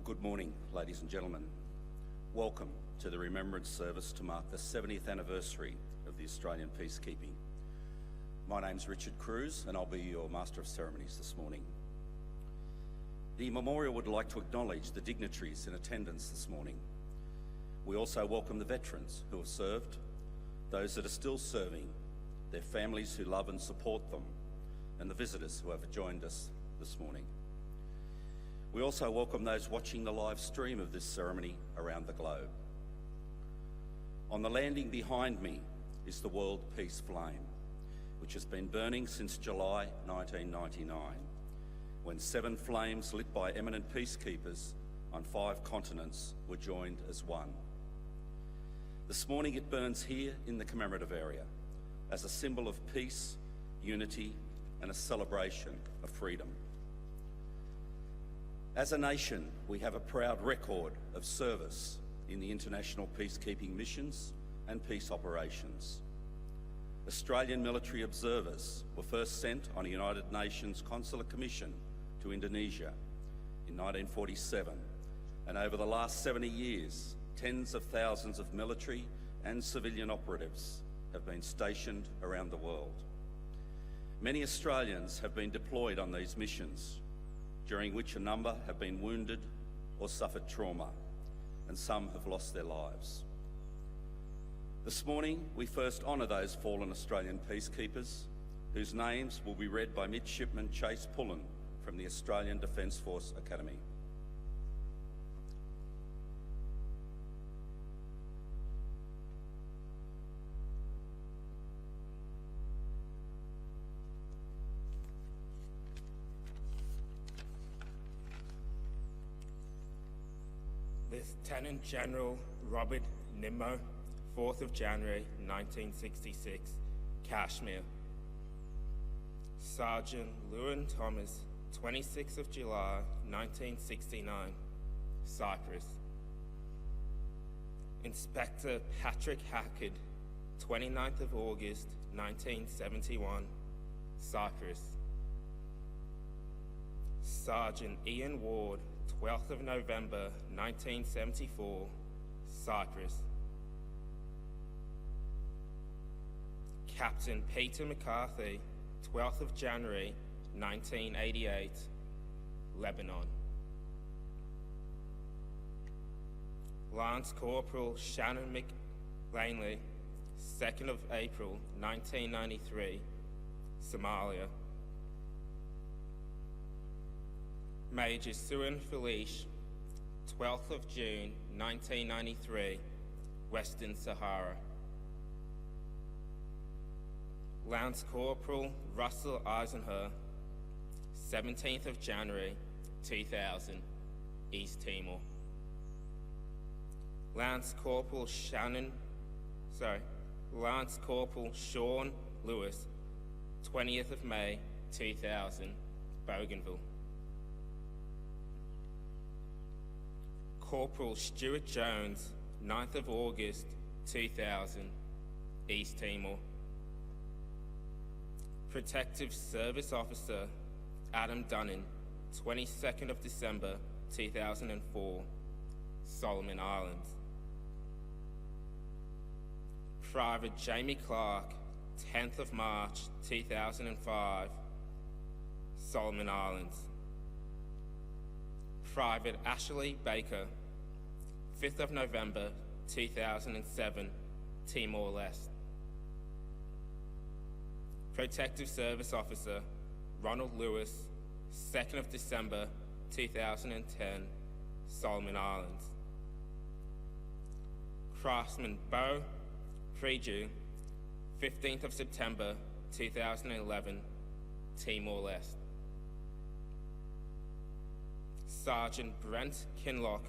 Good morning, ladies and gentlemen. Welcome to the Remembrance service to mark the 70th anniversary of the Australian peacekeeping. My name's Richard Cruz and I'll be your Master of Ceremonies this morning. The memorial would like to acknowledge the dignitaries in attendance this morning. We also welcome the veterans who have served, those that are still serving, their families who love and support them, and the visitors who have joined us this morning. We also welcome those watching the live stream of this ceremony around the globe. On the landing behind me is the World Peace Flame, which has been burning since July 1999, when 7 flames lit by eminent peacekeepers on 5 continents were joined as one. This morning it burns here in the commemorative area as a symbol of peace, unity, and a celebration of freedom. As a nation, we have a proud record of service in the international peacekeeping missions and peace operations. Australian military observers were first sent on a United Nations Consular Commission to Indonesia in 1947, and over the last 70 years, tens of thousands of military and civilian operatives have been stationed around the world. Many Australians have been deployed on these missions, during which a number have been wounded or suffered trauma, and some have lost their lives. This morning, we first honour those fallen Australian peacekeepers, whose names will be read by Midshipman Chase Pullen from the Australian Defence Force Academy. Lieutenant General Robert Nimmo, 4th of January 1966, Kashmir. Sergeant Lewin Thomas, 26th of July 1969, Cyprus. Inspector Patrick Hackett, 29th of August 1971, Cyprus. Sergeant Ian Ward, 12th of November 1974, Cyprus. Captain Peter McCarthy, 12th of January 1988, Lebanon. Lance Corporal Shannon McLangley, 2nd of April 1993, Somalia. Major Suan Felice, 12th of June 1993, Western Sahara. Lance Corporal Russell Eisenhower, 17th of January 2000, East Timor. Lance Corporal Sean Lewis, 20th of May 2000, Bougainville. Corporal Stuart Jones, 9th of August 2000, East Timor. Protective Service Officer Adam Dunnan, 22nd of December 2004, Solomon Islands. Private Jamie Clark, 10th of March 2005, Solomon Islands. Private Ashley Baker, 5th of November 2007, Timor-Leste. Protective Service Officer Ronald Lewis, 2nd of December 2010, Solomon Islands. Craftsman Bo Preju, 15th of September 2011, Timor-Leste. Sergeant Brent Kinlock,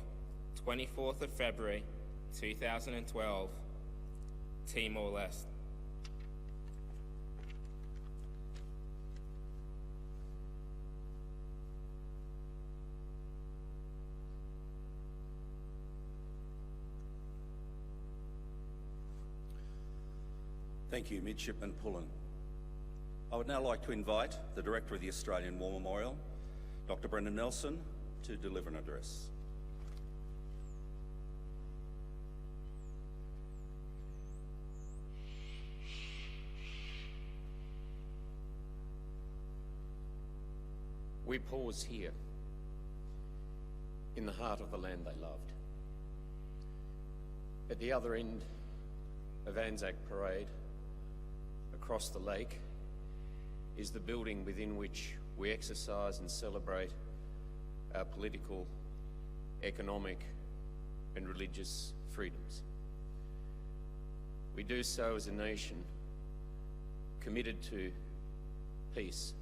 24th of February 2012, Timor-Leste. Thank you, Midshipman Pullen. I would now like to invite the Director of the Australian War Memorial, Dr. Brendan Nelson, to deliver an address. We pause here, in the heart of the land they loved. At the other end of Anzac Parade, across the lake, is the building within which we exercise and celebrate our political, economic, and religious freedoms. We do so as a nation committed to peace,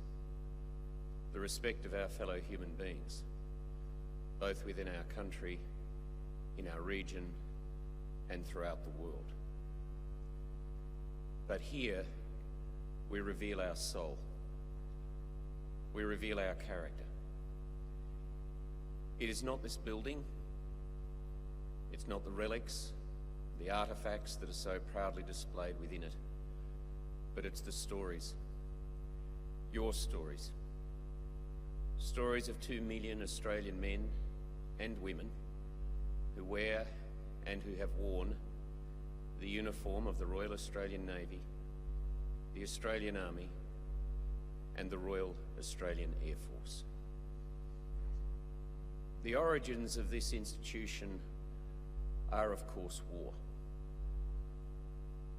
the respect of our fellow human beings, both within our country, in our region, and throughout the world. But here, we reveal our soul. We reveal our character. It is not this building, it's not the relics, the artifacts that are so proudly displayed within it, but it's the stories, your stories. Stories of 2 million Australian men and women who wear and who have worn the uniform of the Royal Australian Navy, the Australian Army, and the Royal Australian Air Force. The origins of this institution are, of course, war.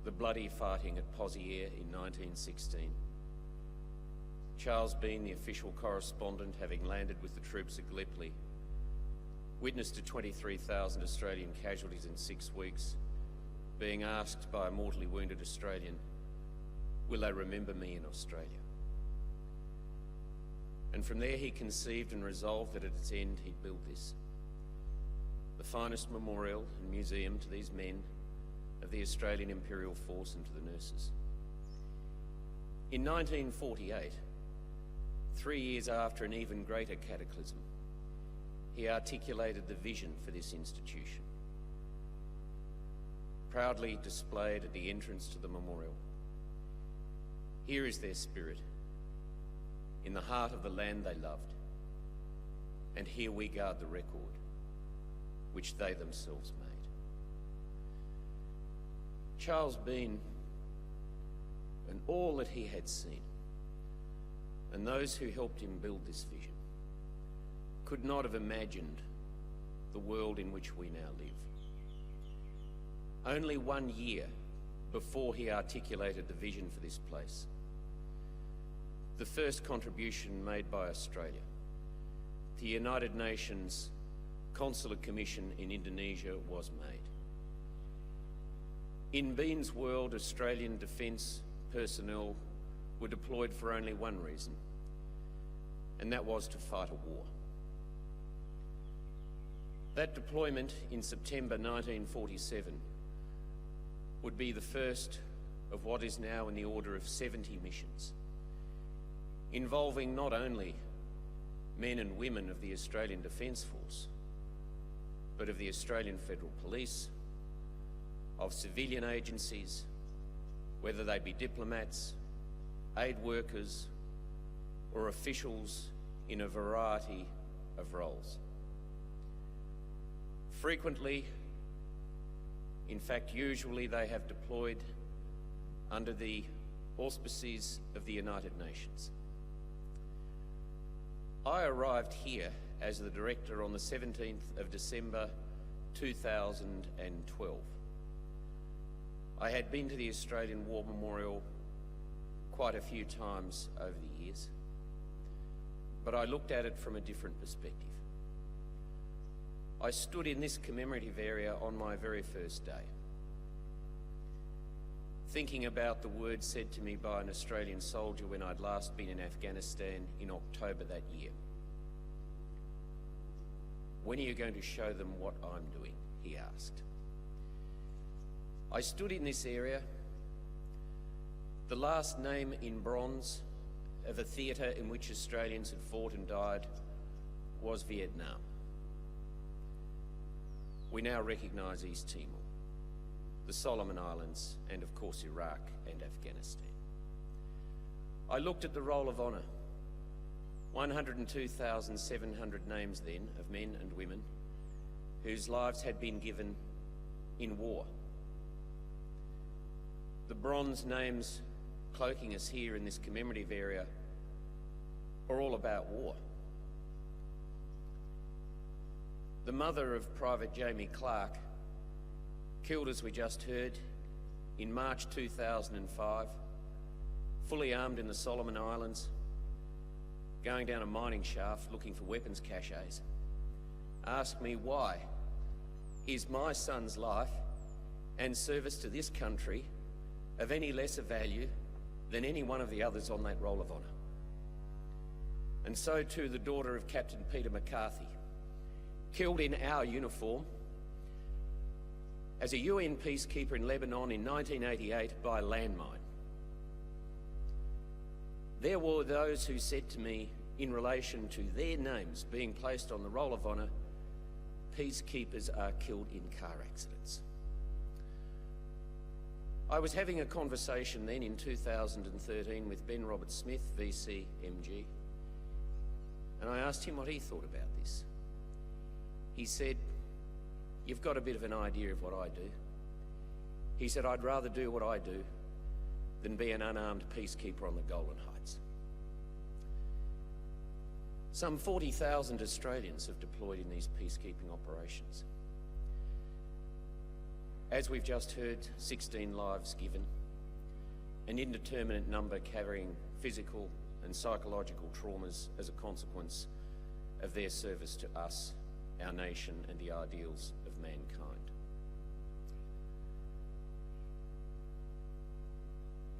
The bloody fighting at Pozieres in 1916. Charles Bean, the official correspondent, having landed with the troops at Gallipoli, witness to 23,000 Australian casualties in 6 weeks, being asked by a mortally wounded Australian, will they remember me in Australia? And from there he conceived and resolved that at its end he'd build this, the finest memorial and museum to these men of the Australian Imperial Force and to the nurses. In 1948, 3 years after an even greater cataclysm, he articulated the vision for this institution, proudly displayed at the entrance to the memorial. Here is their spirit, in the heart of the land they loved, and here we guard the record which they themselves made. Charles Bean, and all that he had seen, and those who helped him build this vision, could not have imagined the world in which we now live. Only 1 year before he articulated the vision for this place, the first contribution made by Australia, the United Nations Consular Commission in Indonesia, was made. In Bean's world, Australian defence personnel were deployed for only one reason, and that was to fight a war. That deployment in September 1947 would be the first of what is now in the order of 70 missions, involving not only men and women of the Australian Defence Force, but of the Australian Federal Police, of civilian agencies, whether they be diplomats, aid workers, or officials in a variety of roles. Frequently, in fact usually, they have deployed under the auspices of the United Nations. I arrived here as the director on the 17th of December 2012. I had been to the Australian War Memorial quite a few times over the years, but I looked at it from a different perspective. I stood in this commemorative area on my very first day, thinking about the words said to me by an Australian soldier when I'd last been in Afghanistan in October that year. "When are you going to show them what I'm doing?" he asked. I stood in this area, the last name in bronze of a theatre in which Australians had fought and died was Vietnam. We now recognise East Timor, the Solomon Islands, and of course Iraq and Afghanistan. I looked at the roll of honour, 102,700 names then of men and women whose lives had been given in war. The bronze names cloaking us here in this commemorative area are all about war. the mother of Private Jamie Clark, killed, as we just heard, in March 2005, fully armed in the Solomon Islands, going down a mining shaft looking for weapons caches, asked me why is my son's life and service to this country of any lesser value than any one of the others on that roll of honour. And so too the daughter of Captain Peter McCarthy, killed in our uniform as a UN peacekeeper in Lebanon in 1988 by landmine. There were those who said to me, in relation to their names being placed on the roll of honour, peacekeepers are killed in car accidents. I was having a conversation then in 2013 with Ben Roberts-Smith, VC MG, and I asked him what he thought about this. He said, "You've got a bit of an idea of what I do." He said, "I'd rather do what I do than be an unarmed peacekeeper on the Golan Heights." Some 40,000 Australians have deployed in these peacekeeping operations. As we've just heard, 16 lives given, an indeterminate number carrying physical and psychological traumas as a consequence of their service to us, our nation, and the ideals of mankind.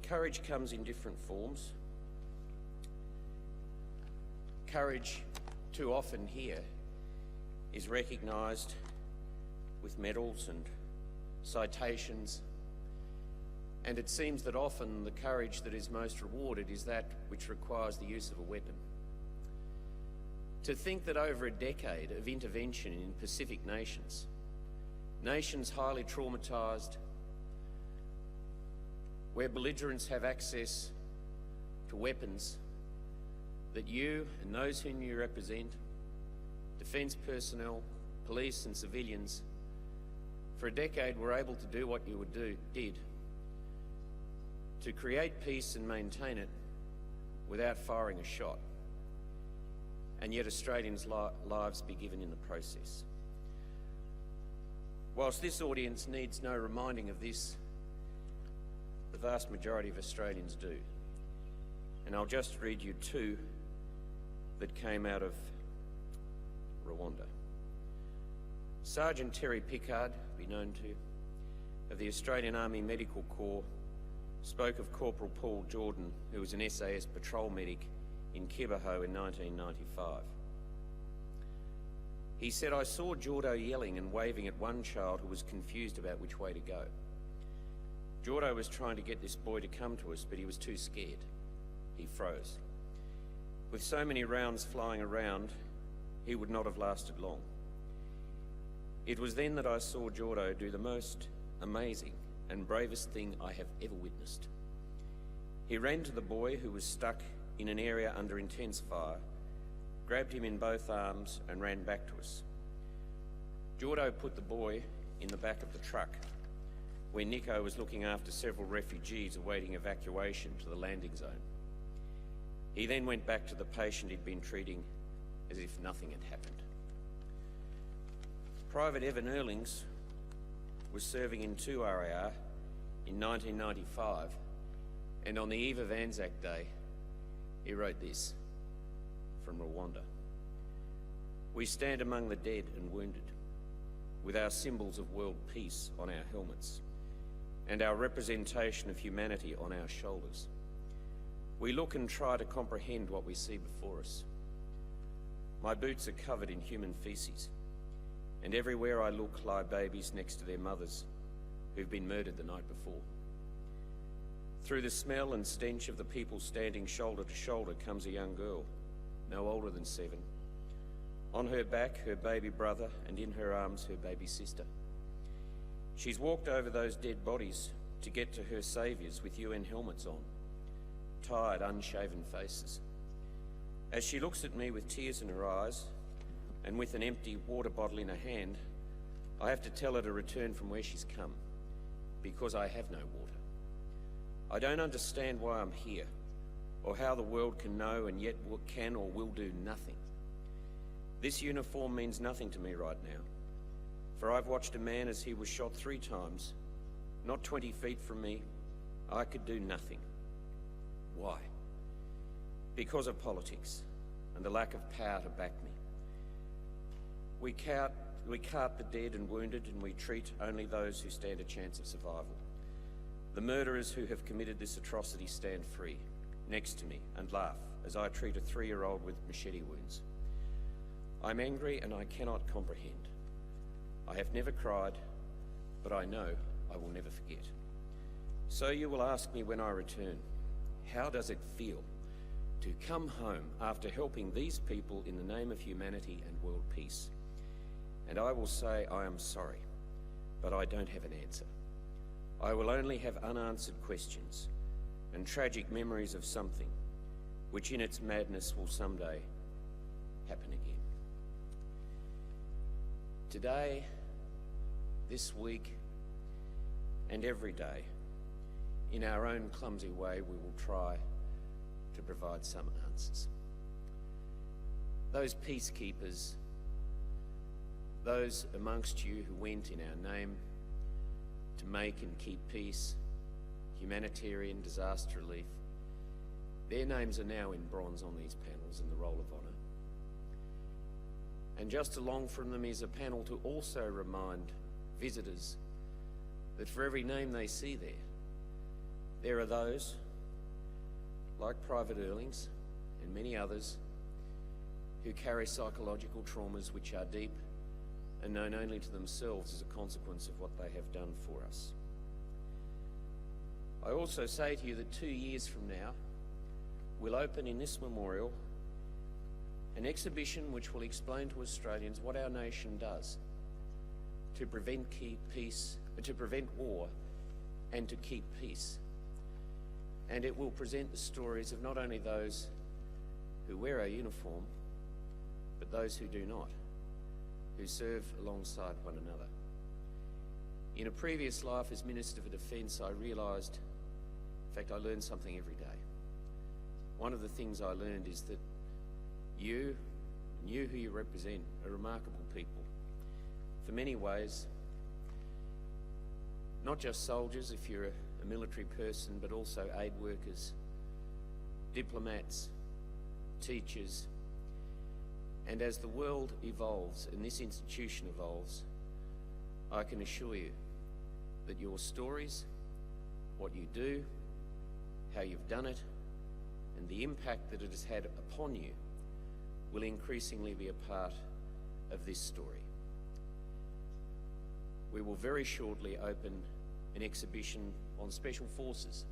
Courage comes in different forms. Courage, too often here, is recognised with medals and citations, and it seems that often the courage that is most rewarded is that which requires the use of a weapon. To think that over a decade of intervention in Pacific nations, nations highly traumatised, where belligerents have access to weapons, that you and those whom you represent, defence personnel, police and civilians, for a decade were able to do what you did, to create peace and maintain it without firing a shot, and yet Australians' lives be given in the process. Whilst this audience needs no reminding of this, the vast majority of Australians do. And I'll just read you two that came out of Rwanda. Sergeant Terry Pickard, be known to, of the Australian Army Medical Corps, spoke of Corporal Paul Jordan, who was an SAS patrol medic in Kibaho in 1995. He said, "I saw Jordo yelling and waving at one child who was confused about which way to go. Jordo was trying to get this boy to come to us, but he was too scared. He froze. With so many rounds flying around, he would not have lasted long. It was then that I saw Jordo do the most amazing and bravest thing I have ever witnessed. He ran to the boy who was stuck in an area under intense fire, grabbed him in both arms and ran back to us. Jordo put the boy in the back of the truck, where Nico was looking after several refugees awaiting evacuation to the landing zone. He then went back to the patient he'd been treating as if nothing had happened." Private Evan Erlings was serving in 2 RAR in 1995, and on the eve of Anzac Day, he wrote this from Rwanda. "We stand among the dead and wounded, with our symbols of world peace on our helmets, and our representation of humanity on our shoulders. We look and try to comprehend what we see before us. My boots are covered in human feces, and everywhere I look lie babies next to their mothers who've been murdered the night before. Through the smell and stench of the people standing shoulder to shoulder comes a young girl, no older than 7. On her back, her baby brother, and in her arms, her baby sister. She's walked over those dead bodies to get to her saviours with UN helmets on, tired, unshaven faces. As she looks at me with tears in her eyes and with an empty water bottle in her hand, I have to tell her to return from where she's come, because I have no water. I don't understand why I'm here, or how the world can know and yet can or will do nothing. This uniform means nothing to me right now, for I've watched a man as he was shot 3 times, not 20 feet from me. I could do nothing. Why? Because of politics and the lack of power to back me. We cart the dead and wounded, and we treat only those who stand a chance of survival. The murderers who have committed this atrocity stand free, next to me, and laugh as I treat a 3-year-old with machete wounds. I'm angry and I cannot comprehend. I have never cried, but I know I will never forget. So you will ask me when I return, how does it feel to come home after helping these people in the name of humanity and world peace? And I will say I am sorry, but I don't have an answer. I will only have unanswered questions and tragic memories of something which in its madness will someday happen again. Today, this week, and every day, in our own clumsy way, we will try to provide some answers. Those peacekeepers, those amongst you who went in our name to make and keep peace, humanitarian disaster relief, their names are now in bronze on these panels in the Roll of Honour. And just along from them is a panel to also remind visitors that for every name they see there are those, like Private Earlings and many others, who carry psychological traumas which are deep and known only to themselves as a consequence of what they have done for us. I also say to you that 2 years from now, we'll open in this memorial an exhibition which will explain to Australians what our nation does to prevent war and to keep peace. And it will present the stories of not only those who wear our uniform, but those who do not, who serve alongside one another. In a previous life as Minister for Defence, I realised, in fact, I learned something every day. One of the things I learned is that you who you represent are remarkable people. For many ways, not just soldiers if you're a military person, but also aid workers, diplomats, teachers. And as the world evolves and this institution evolves, I can assure you that your stories, what you do, how you've done it, and the impact that it has had upon you will increasingly be a part of this story. We will very shortly open an exhibition on Special Forces.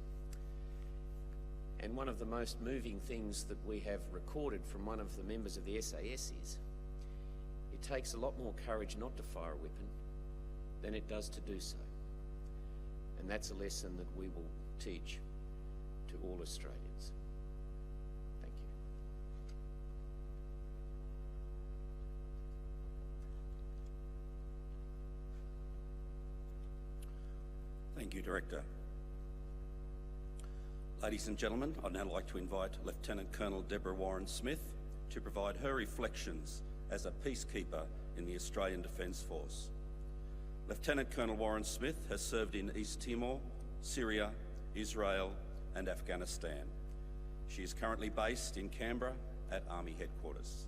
And one of the most moving things that we have recorded from one of the members of the SAS is, it takes a lot more courage not to fire a weapon than it does to do so. And that's a lesson that we will teach to all Australians. Thank you. Thank you, Director. Ladies and gentlemen, I'd now like to invite Lieutenant Colonel Deborah Warren-Smith to provide her reflections as a peacekeeper in the Australian Defence Force. Lieutenant Colonel Warren-Smith has served in East Timor, Syria, Israel and Afghanistan. She is currently based in Canberra at Army Headquarters.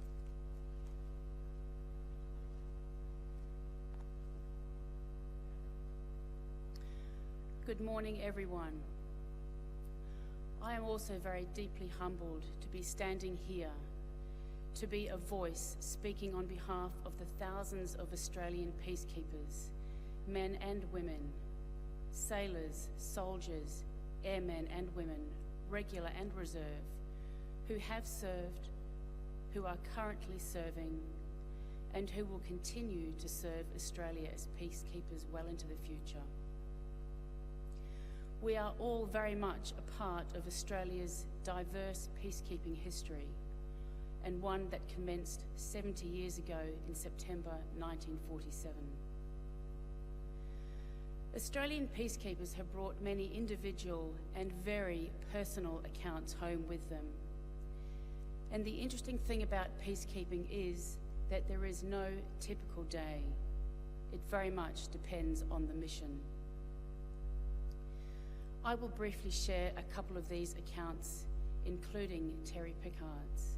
Good morning, everyone. I am also very deeply humbled to be standing here, to be a voice speaking on behalf of the thousands of Australian peacekeepers, men and women, sailors, soldiers, airmen and women, regular and reserve, who have served, who are currently serving, and who will continue to serve Australia as peacekeepers well into the future. We are all very much a part of Australia's diverse peacekeeping history, and one that commenced 70 years ago in September 1947. Australian peacekeepers have brought many individual and very personal accounts home with them. And the interesting thing about peacekeeping is that there is no typical day. It very much depends on the mission. I will briefly share a couple of these accounts, including Terry Pickard's.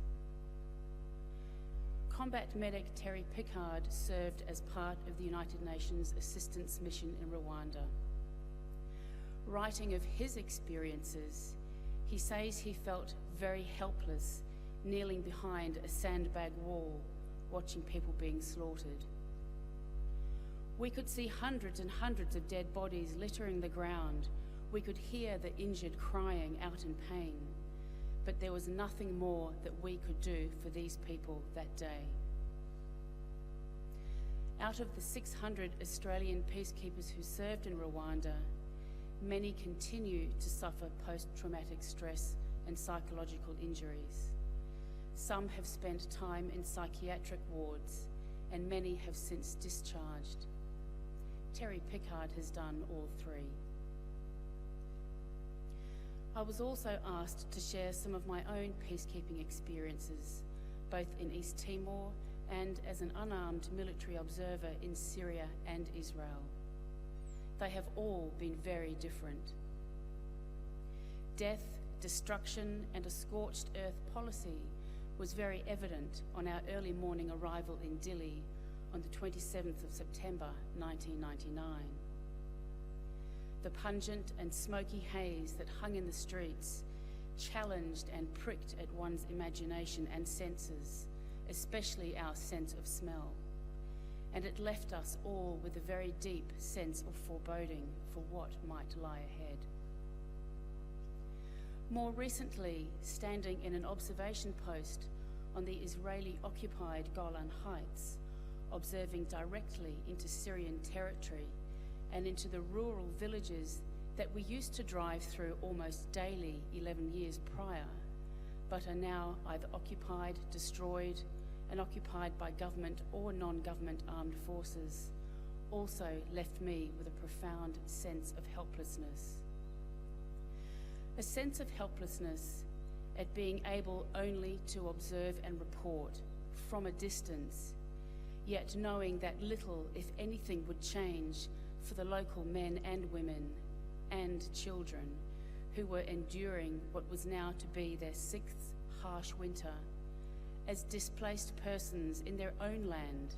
Combat medic Terry Pickard served as part of the United Nations Assistance Mission in Rwanda. Writing of his experiences, he says he felt very helpless kneeling behind a sandbag wall, watching people being slaughtered. We could see hundreds and hundreds of dead bodies littering the ground. We could hear the injured crying out in pain, but there was nothing more that we could do for these people that day. Out of the 600 Australian peacekeepers who served in Rwanda, many continue to suffer post-traumatic stress and psychological injuries. Some have spent time in psychiatric wards, and many have since discharged. Terry Pickard has done all three. I was also asked to share some of my own peacekeeping experiences, both in East Timor and as an unarmed military observer in Syria and Israel. They have all been very different. Death, destruction, and a scorched earth policy was very evident on our early morning arrival in Dili on the 27th of September 1999. The pungent and smoky haze that hung in the streets challenged and pricked at one's imagination and senses, especially our sense of smell, and it left us all with a very deep sense of foreboding for what might lie ahead. More recently, standing in an observation post on the Israeli-occupied Golan Heights, observing directly into Syrian territory and into the rural villages that we used to drive through almost daily 11 years prior, but are now either occupied, destroyed, and occupied by government or non-government armed forces, also left me with a profound sense of helplessness. A sense of helplessness at being able only to observe and report from a distance, yet knowing that little, if anything, would change for the local men and women and children who were enduring what was now to be their 6th harsh winter as displaced persons in their own land,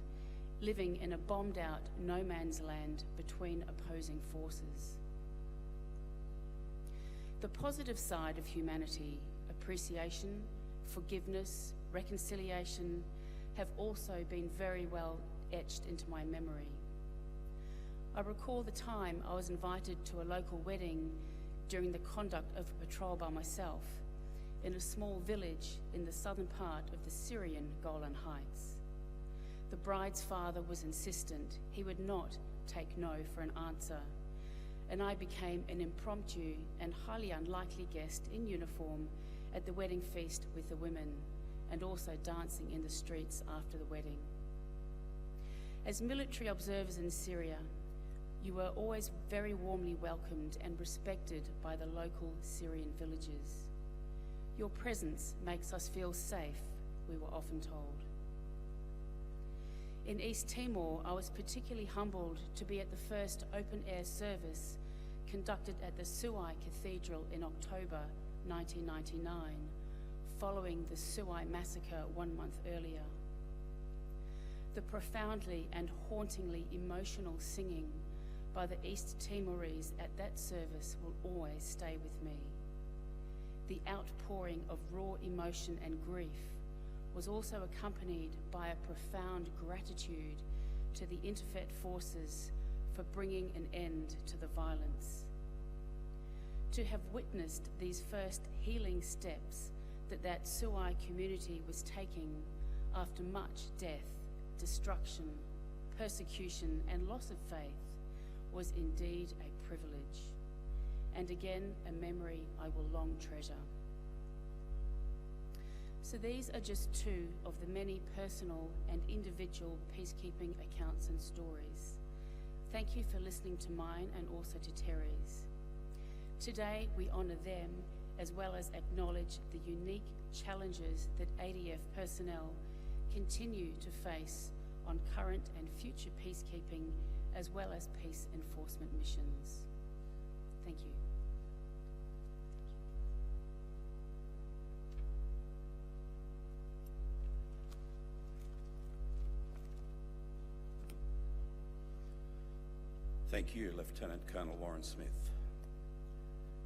living in a bombed-out no man's land between opposing forces. The positive side of humanity, appreciation, forgiveness, reconciliation, have also been very well etched into my memory. I recall the time I was invited to a local wedding during the conduct of a patrol by myself in a small village in the southern part of the Syrian Golan Heights. The bride's father was insistent. He would not take no for an answer, and I became an impromptu and highly unlikely guest in uniform at the wedding feast with the women, and also dancing in the streets after the wedding. As military observers in Syria, you were always very warmly welcomed and respected by the local Syrian villagers. Your presence makes us feel safe, we were often told. In East Timor, I was particularly humbled to be at the first open-air service conducted at the Suai Cathedral in October 1999, following the Suai massacre 1 month earlier. The profoundly and hauntingly emotional singing by the East Timorese at that service will always stay with me. The outpouring of raw emotion and grief was also accompanied by a profound gratitude to the interfet forces for bringing an end to the violence. To have witnessed these first healing steps that Suai community was taking after much death, destruction, persecution, and loss of faith was indeed a privilege, and again a memory I will long treasure. So these are just two of the many personal and individual peacekeeping accounts and stories. Thank you for listening to mine and also to Terry's. Today we honour them as well as acknowledge the unique challenges that ADF personnel continue to face on current and future peacekeeping as well as peace enforcement missions. Thank you. Thank you, Lieutenant Colonel Warren Smith.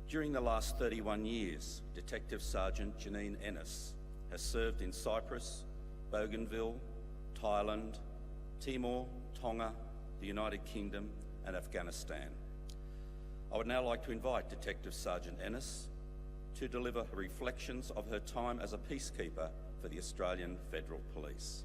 During the last 31 years, Detective Sergeant Janine Ennis has served in Cyprus, Bougainville, Thailand, Timor, Tonga, the United Kingdom and Afghanistan. I would now like to invite Detective Sergeant Ennis to deliver reflections of her time as a peacekeeper for the Australian Federal Police.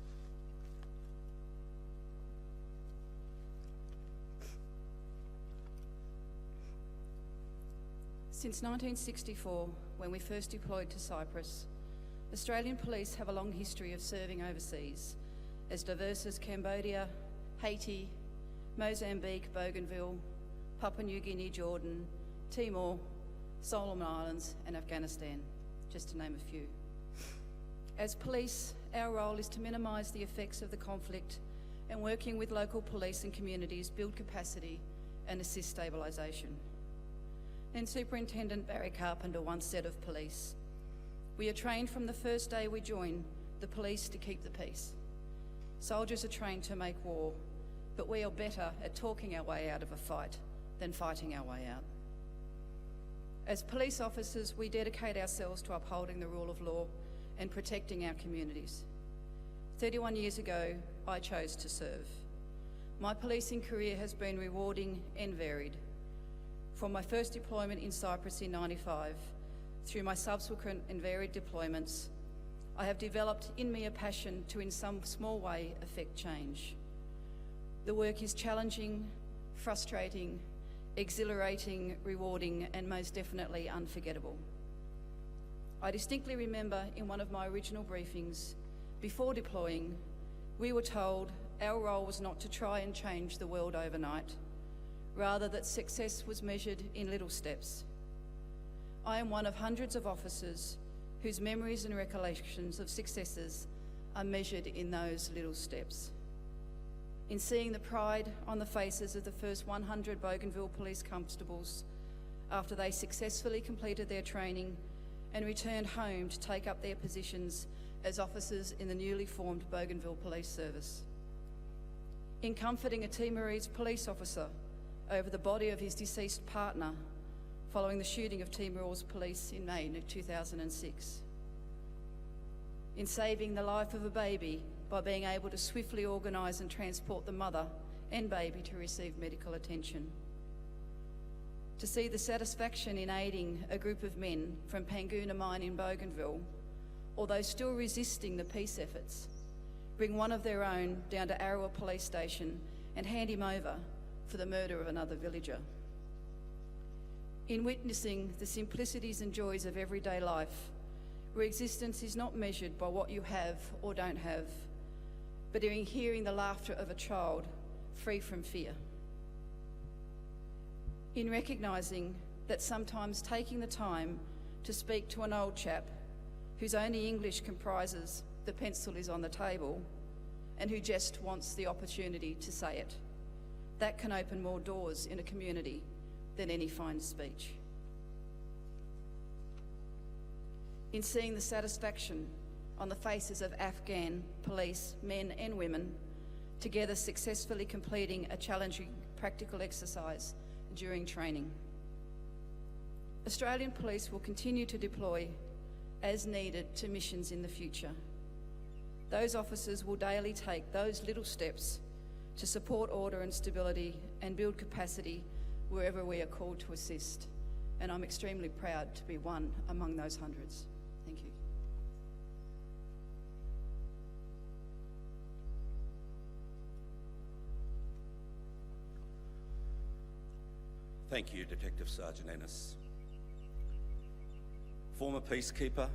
Since 1964, when we first deployed to Cyprus, Australian police have a long history of serving overseas, as diverse as Cambodia, Haiti, Mozambique, Bougainville, Papua New Guinea, Jordan, Timor, Solomon Islands and Afghanistan, just to name a few. As police, our role is to minimise the effects of the conflict and, working with local police and communities, build capacity and assist stabilisation. Then Superintendent Barry Carpenter once said of police, "We are trained from the first day we join the police to keep the peace. Soldiers are trained to make war, but we are better at talking our way out of a fight than fighting our way out." As police officers, we dedicate ourselves to upholding the rule of law and protecting our communities. 31 years ago, I chose to serve. My policing career has been rewarding and varied. From my first deployment in Cyprus in '95, through my subsequent and varied deployments, I have developed in me a passion to, in some small way, affect change. The work is challenging, frustrating, exhilarating, rewarding, and most definitely unforgettable. I distinctly remember in one of my original briefings, before deploying, we were told our role was not to try and change the world overnight, rather that success was measured in little steps. I am one of hundreds of officers whose memories and recollections of successes are measured in those little steps. In seeing the pride on the faces of the first 100 Bougainville police constables after they successfully completed their training and returned home to take up their positions as officers in the newly formed Bougainville Police Service. In comforting a Timorese police officer over the body of his deceased partner following the shooting of Timor's police in May 2006. In saving the life of a baby by being able to swiftly organise and transport the mother and baby to receive medical attention. To see the satisfaction in aiding a group of men from Panguna Mine in Bougainville, although still resisting the peace efforts, bring one of their own down to Arawa Police Station and hand him over for the murder of another villager. In witnessing the simplicities and joys of everyday life, where existence is not measured by what you have or don't have, but in hearing the laughter of a child free from fear. In recognising that sometimes taking the time to speak to an old chap whose only English comprises "the pencil is on the table" and who just wants the opportunity to say it, that can open more doors in a community than any fine speech. In seeing the satisfaction on the faces of Afghan police, men and women, together successfully completing a challenging practical exercise during training. Australian police will continue to deploy as needed to missions in the future. Those officers will daily take those little steps to support order and stability and build capacity wherever we are called to assist. And I'm extremely proud to be one among those hundreds. Thank you. Thank you, Detective Sergeant Ennis. Former peacekeeper,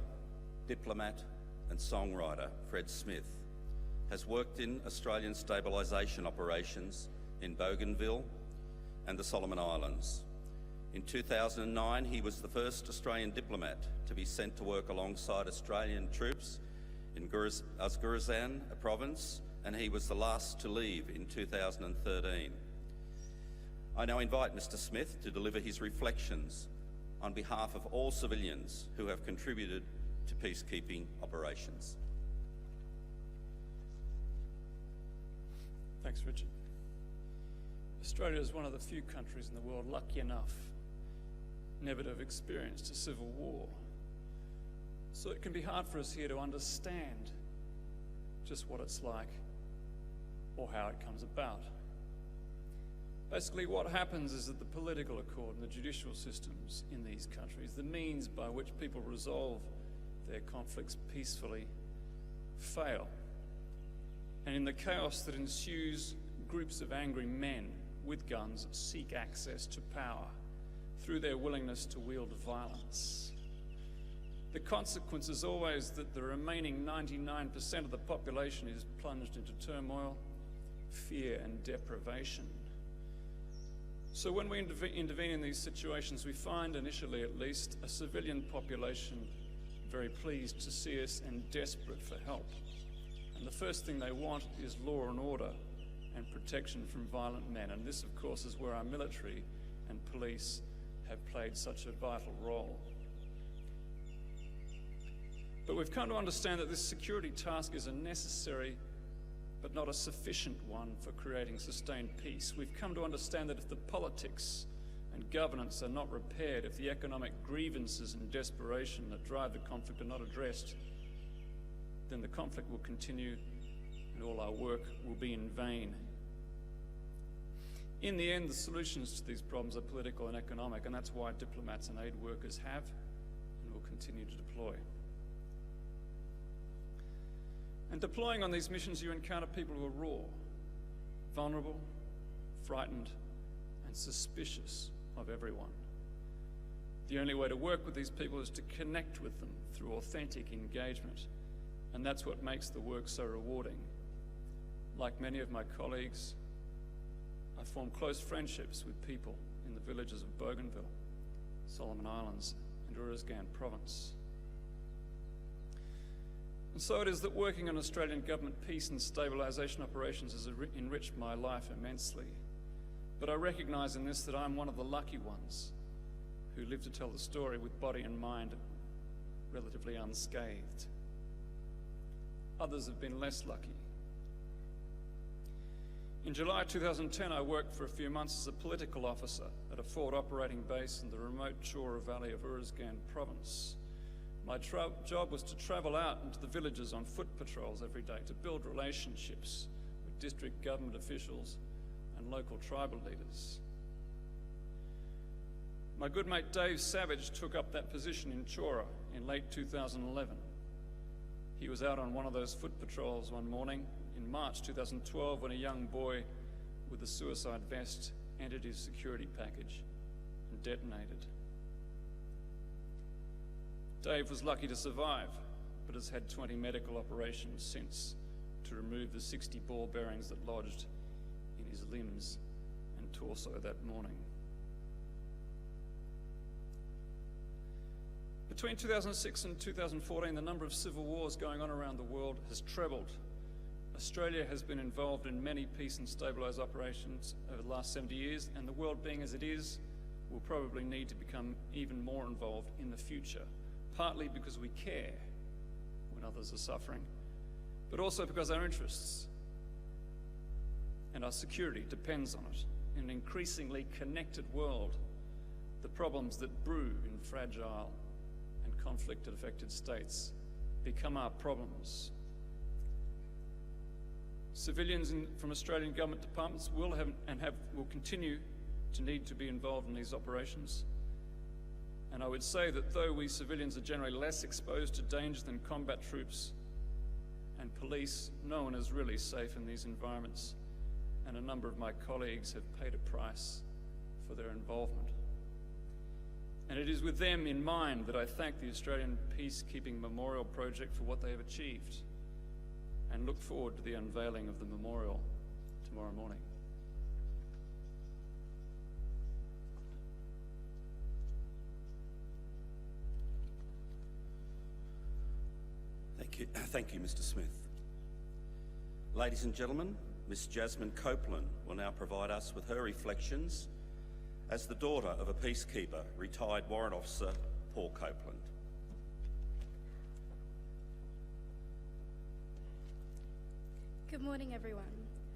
diplomat and songwriter Fred Smith has worked in Australian stabilisation operations in Bougainville and the Solomon Islands. In 2009, he was the first Australian diplomat to be sent to work alongside Australian troops in Uzgurizan province, and he was the last to leave in 2013. I now invite Mr. Smith to deliver his reflections on behalf of all civilians who have contributed to peacekeeping operations. Thanks, Richard. Australia is one of the few countries in the world lucky enough never to have experienced a civil war. So it can be hard for us here to understand just what it's like or how it comes about. Basically, what happens is that the political accord and the judicial systems in these countries, the means by which people resolve their conflicts peacefully, fail. And in the chaos that ensues, groups of angry men with guns seek access to power through their willingness to wield violence. The consequence is always that the remaining 99% of the population is plunged into turmoil, fear, and deprivation. So when we intervene in these situations, we find, initially at least, a civilian population very pleased to see us and desperate for help. And the first thing they want is law and order and protection from violent men. And this, of course, is where our military and police have played such a vital role. But we've come to understand that this security task is a necessary but not a sufficient one for creating sustained peace. We've come to understand that if the politics and governance are not repaired, if the economic grievances and desperation that drive the conflict are not addressed, then the conflict will continue and all our work will be in vain. In the end, the solutions to these problems are political and economic, and that's why diplomats and aid workers have and will continue to deploy. And deploying on these missions, you encounter people who are raw, vulnerable, frightened, and suspicious of everyone. The only way to work with these people is to connect with them through authentic engagement, and that's what makes the work so rewarding. Like many of my colleagues, I formed close friendships with people in the villages of Bougainville, Solomon Islands, and Uruzgan province. And so it is that working on Australian government peace and stabilisation operations has enriched my life immensely. But I recognise in this that I'm one of the lucky ones who live to tell the story with body and mind relatively unscathed. Others have been less lucky. In July 2010, I worked for a few months as a political officer at a forward operating base in the remote Chora Valley of Uruzgan province. My job was to travel out into the villages on foot patrols every day to build relationships with district government officials and local tribal leaders. My good mate Dave Savage took up that position in Chora in late 2011. He was out on one of those foot patrols one morning in March 2012 when a young boy with a suicide vest entered his security package and detonated. Dave was lucky to survive, but has had 20 medical operations since to remove the 60 ball bearings that lodged in his limbs and torso that morning. Between 2006 and 2014, the number of civil wars going on around the world has trebled. Australia has been involved in many peace and stabilise operations over the last 70 years, and the world being as it is, will probably need to become even more involved in the future. Partly because we care when others are suffering, but also because our interests and our security depends on it. In an increasingly connected world, the problems that brew in fragile and conflict-affected states become our problems. Civilians from Australian government departments will continue to need to be involved in these operations. And I would say that though we civilians are generally less exposed to danger than combat troops and police, no one is really safe in these environments, and a number of my colleagues have paid a price for their involvement. And it is with them in mind that I thank the Australian Peacekeeping Memorial Project for what they have achieved, and look forward to the unveiling of the memorial tomorrow morning. Thank Thank you, Mr. Smith. Ladies and gentlemen, Miss Jasmine Copeland will now provide us with her reflections as the daughter of a peacekeeper, retired warrant officer Paul Copeland. Good morning, everyone.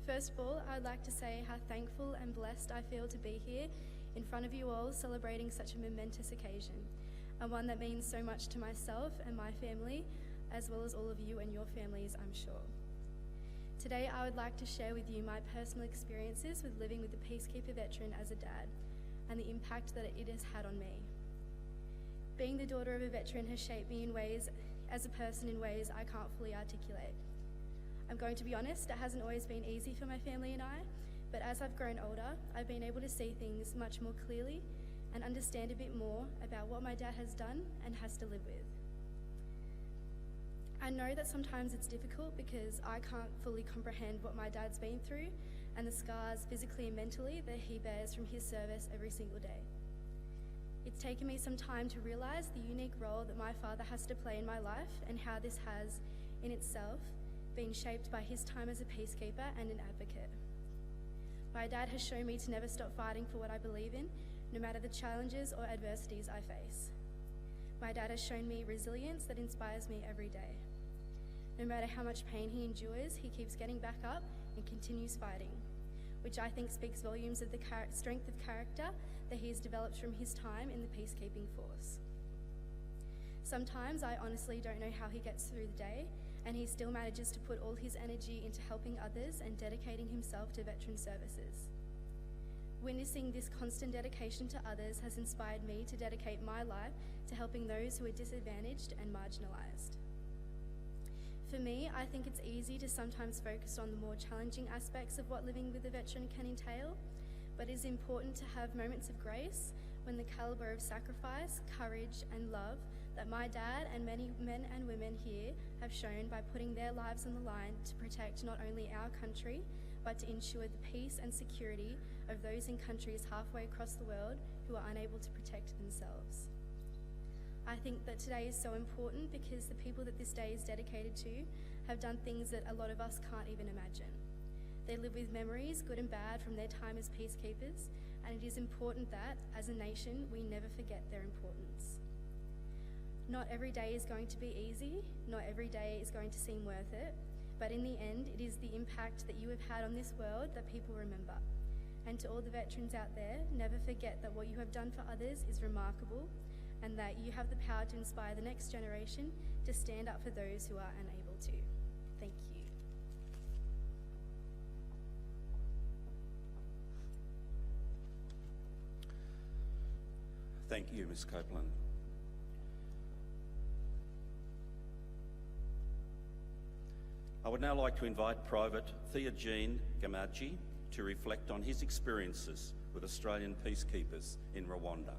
First of all, I'd like to say how thankful and blessed I feel to be here in front of you all celebrating such a momentous occasion, and one that means so much to myself and my family, as well as all of you and your families, I'm sure. Today, I would like to share with you my personal experiences with living with a Peacekeeper veteran as a dad, and the impact that it has had on me. Being the daughter of a veteran has shaped me as a person in ways I can't fully articulate. I'm going to be honest, it hasn't always been easy for my family and I, but as I've grown older, I've been able to see things much more clearly and understand a bit more about what my dad has done and has to live with. I know that sometimes it's difficult because I can't fully comprehend what my dad's been through and the scars physically and mentally that he bears from his service every single day. It's taken me some time to realise the unique role that my father has to play in my life and how this has, in itself, been shaped by his time as a peacekeeper and an advocate. My dad has shown me to never stop fighting for what I believe in, no matter the challenges or adversities I face. My dad has shown me resilience that inspires me every day. No matter how much pain he endures, he keeps getting back up and continues fighting, which I think speaks volumes of the strength of character that he has developed from his time in the peacekeeping force. Sometimes I honestly don't know how he gets through the day, and he still manages to put all his energy into helping others and dedicating himself to veteran services. Witnessing this constant dedication to others has inspired me to dedicate my life to helping those who are disadvantaged and marginalised. For me, I think it's easy to sometimes focus on the more challenging aspects of what living with a veteran can entail, but it is important to have moments of grace when the calibre of sacrifice, courage and love that my dad and many men and women here have shown by putting their lives on the line to protect not only our country, but to ensure the peace and security of those in countries halfway across the world who are unable to protect themselves. I think that today is so important because the people that this day is dedicated to have done things that a lot of us can't even imagine. They live with memories, good and bad, from their time as peacekeepers, and it is important that, as a nation, we never forget their importance. Not every day is going to be easy, not every day is going to seem worth it, but in the end, it is the impact that you have had on this world that people remember. And to all the veterans out there, never forget that what you have done for others is remarkable, and that you have the power to inspire the next generation to stand up for those who are unable to. Thank you. Thank you, Ms. Copeland. I would now like to invite Private Theogene Gamaji to reflect on his experiences with Australian peacekeepers in Rwanda.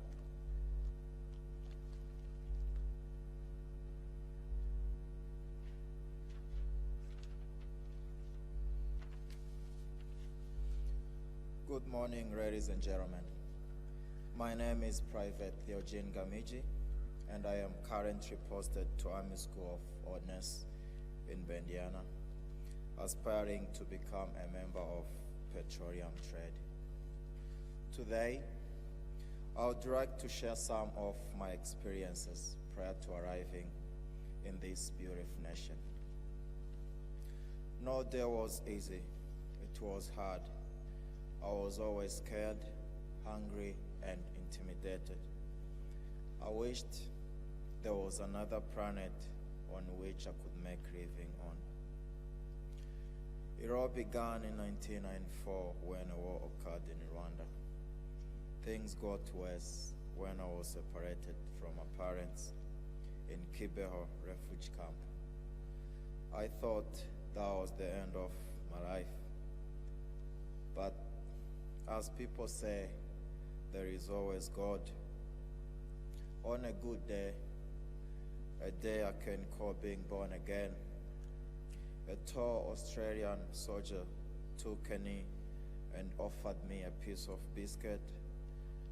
Good morning, ladies and gentlemen. My name is Private Theogene Gamiji, and I am currently posted to Army School of Ordnance in Bendiana, aspiring to become a member of petroleum trade. Today, I would like to share some of my experiences prior to arriving in this beautiful nation. No day was easy. It was hard. I was always scared, hungry, and intimidated. I wished there was another planet on which I could make living on. It all began in 1994 when a war occurred in Rwanda. Things got worse when I was separated from my parents in Kibeho refugee camp. I thought that was the end of my life. But as people say, there is always God. On a good day, a day I can call being born again, a tall Australian soldier took a knee and offered me a piece of biscuit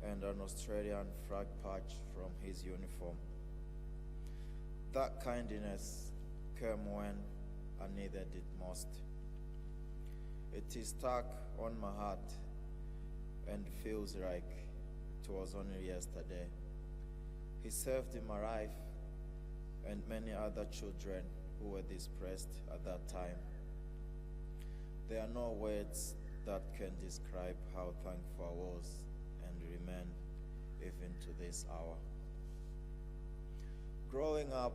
and an Australian flag patch from his uniform. That kindness came when I needed it most. It is stuck on my heart and feels like it was only yesterday. He saved my life and many other children who were displaced at that time. There are no words that can describe how thankful I was and remain even to this hour. Growing up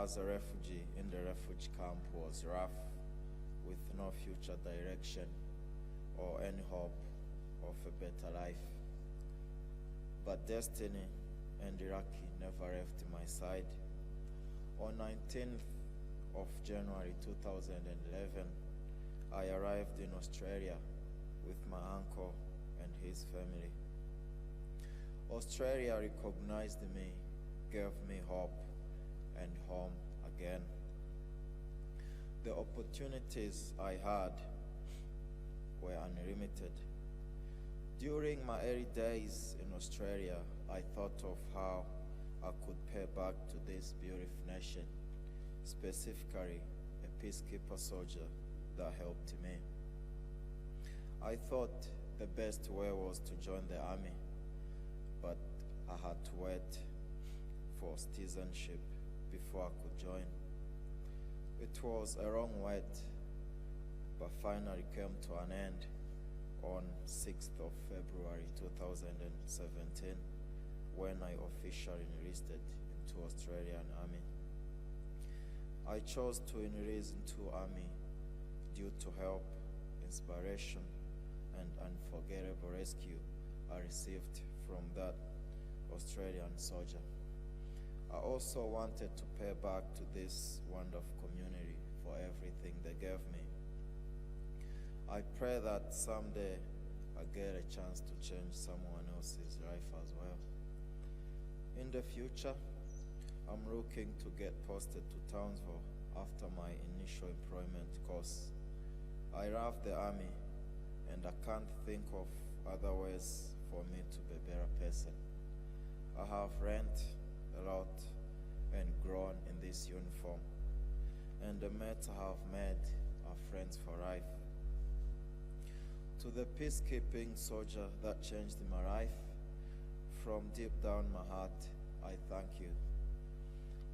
as a refugee in the refugee camp was rough, with no future direction or any hope of a better life. But destiny and Iraqi never left my side. On 19th of January 2011, I arrived in Australia with my uncle and his family. Australia recognized me, gave me hope and home again. The opportunities I had were unlimited. During my early days in Australia, I thought of how I could pay back to this beautiful nation, specifically a peacekeeper soldier that helped me. I thought the best way was to join the army, but I had to wait for citizenship before I could join. It was a long wait, but finally came to an end on 6th of February 2017, when I officially enlisted into Australian Army. I chose to enlist into Army due to help, inspiration, and unforgettable rescue I received from that Australian soldier. I also wanted to pay back to this wonderful community for everything they gave me. I pray that someday I get a chance to change someone else's life as well. In the future, I'm looking to get posted to Townsville after my initial employment course. I love the Army, and I can't think of other ways for me to be a better person. I have learned a lot and grown in this uniform, and the mates I have made are friends for life. To the peacekeeping soldier that changed my life, from deep down my heart, I thank you.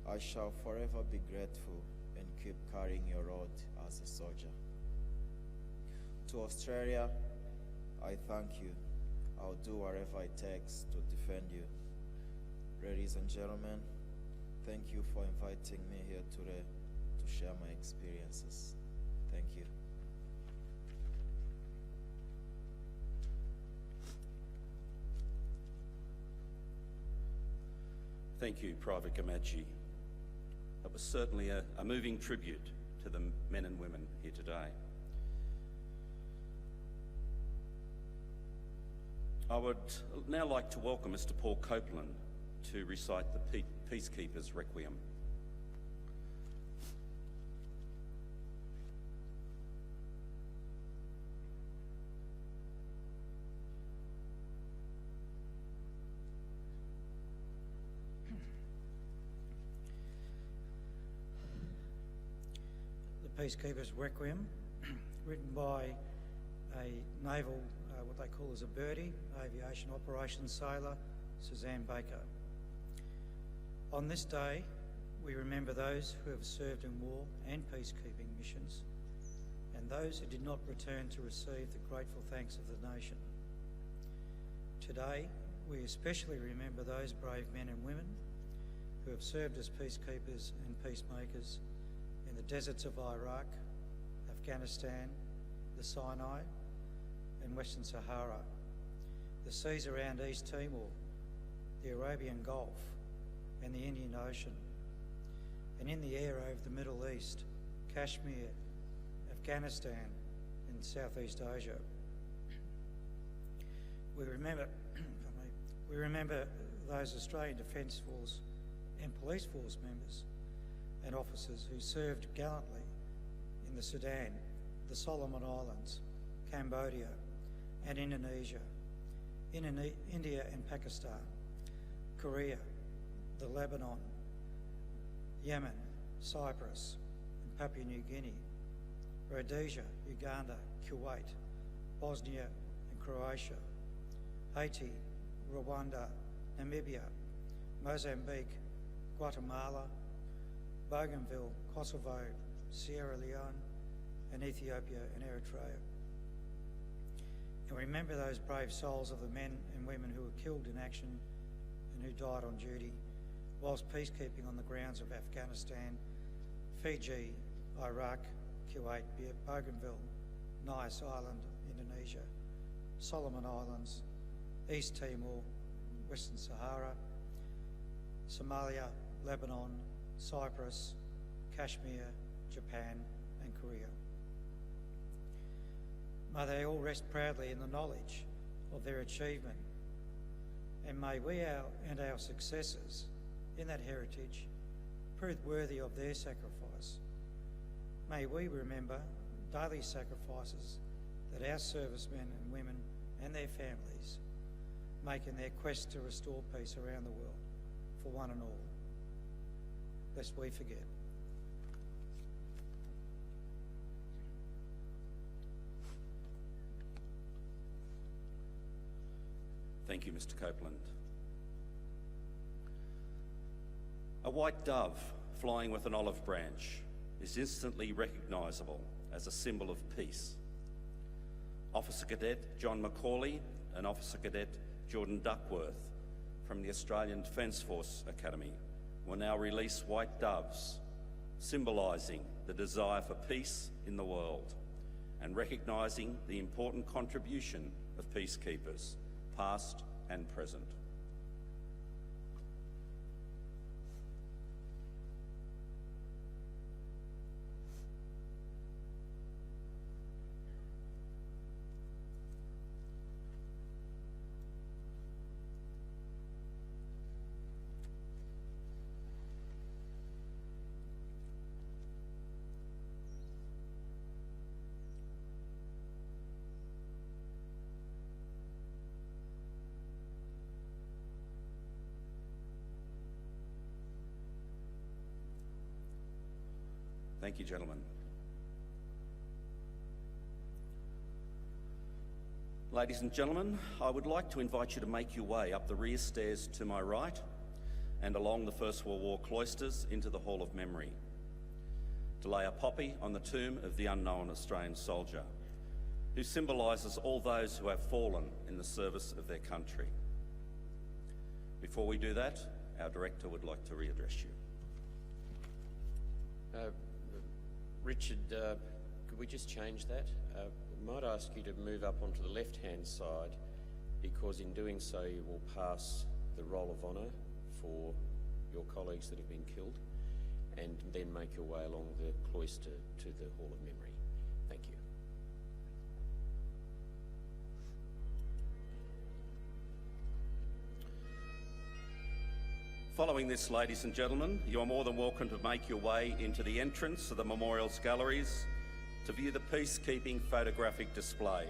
I shall forever be grateful and keep carrying your road as a soldier. To Australia, I thank you. I'll do whatever it takes to defend you. Ladies and gentlemen, thank you for inviting me here today to share my experiences. Thank you. Thank you, Private Gamachi. That was certainly a moving tribute to the men and women here today. I would now like to welcome Mr. Paul Copeland to recite the Peacekeepers Requiem. The Peacekeepers Requiem, written by a naval, what they call as a birdie, aviation operations sailor, Suzanne Baker. On this day, we remember those who have served in war and peacekeeping missions, and those who did not return to receive the grateful thanks of the nation. Today, we especially remember those brave men and women who have served as peacekeepers and peacemakers in the deserts of Iraq, Afghanistan, the Sinai, and Western Sahara, the seas around East Timor, the Arabian Gulf, and the Indian Ocean, and in the air over the Middle East, Kashmir, Afghanistan, and Southeast Asia. We remember those Australian Defence Force and Police Force members and officers who served gallantly in the Sudan, the Solomon Islands, Cambodia, and Indonesia, India and Pakistan, Korea, the Lebanon, Yemen, Cyprus, Papua New Guinea, Rhodesia, Uganda, Kuwait, Bosnia and Croatia, Haiti, Rwanda, Namibia, Mozambique, Guatemala, Bougainville, Kosovo, Sierra Leone, and Ethiopia and Eritrea. And remember those brave souls of the men and women who were killed in action and who died on duty whilst peacekeeping on the grounds of Afghanistan, Fiji, Iraq, Kuwait, Bougainville, Nias Island, Indonesia, Solomon Islands, East Timor, Western Sahara, Somalia, Lebanon, Cyprus, Kashmir, Japan and Korea. May they all rest proudly in the knowledge of their achievement, and may we and our successors in that heritage prove worthy of their sacrifice. May we remember daily sacrifices that our servicemen and women and their families make in their quest to restore peace around the world for one and all, lest we forget. Thank you, Mr. Copeland. A white dove flying with an olive branch is instantly recognisable as a symbol of peace. Officer Cadet John Macaulay and Officer Cadet Jordan Duckworth from the Australian Defence Force Academy will now release white doves, symbolising the desire for peace in the world and recognising the important contribution of peacekeepers, past and present. Thank you, gentlemen. Ladies and gentlemen, I would like to invite you to make your way up the rear stairs to my right and along the First World War cloisters into the Hall of Memory to lay a poppy on the tomb of the unknown Australian soldier who symbolises all those who have fallen in the service of their country. Before we do that, our director would like to readdress you. Richard, could we just change that? I might ask you to move up onto the left-hand side, because in doing so you will pass the roll of honour for your colleagues that have been killed, and then make your way along the cloister to the Hall of Memory. Thank you. Following this, ladies and gentlemen, you are more than welcome to make your way into the entrance of the Memorials Galleries to view the peacekeeping photographic display.